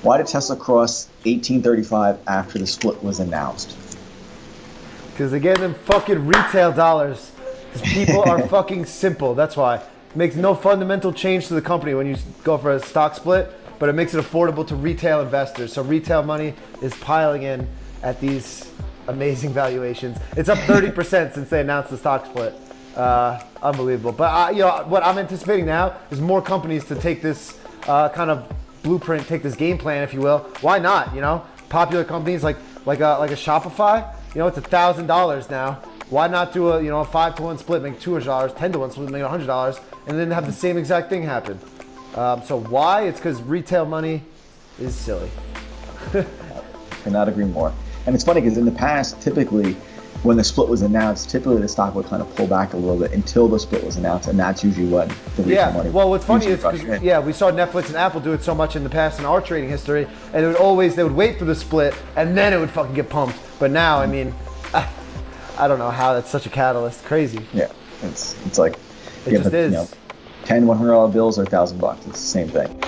Why did Tesla cross 1835 after the split was announced? Because they gave them fucking retail dollars. Because people are fucking simple. That's why. It makes no fundamental change to the company when you go for a stock split, but it makes it affordable to retail investors. So retail money is piling in at these amazing valuations. It's up 30% since they announced the stock split. Unbelievable. But what I'm anticipating now is more companies to take this kind of blueprint, take this game plan, if you will. Why not? Popular companies like a Shopify. It's $1,000 now. Why not do a 5-to-1 split, make $200, 10-to-1 split, make $100, and then have the same exact thing happen? So why? It's because retail money is silly. Cannot agree more. And it's funny because in the past, typically, when the split was announced, typically the stock would kind of pull back a little bit until the split was announced, and that's usually when the retail money. Well, what's funny is because we saw Netflix and Apple do it so much in the past in our trading history, and they would wait for the split, and then it would fucking get pumped. But now, I mean, I don't know how that's such a catalyst. Crazy. Yeah, it's like it just is. 10 $100 bills or $1,000. It's the same thing.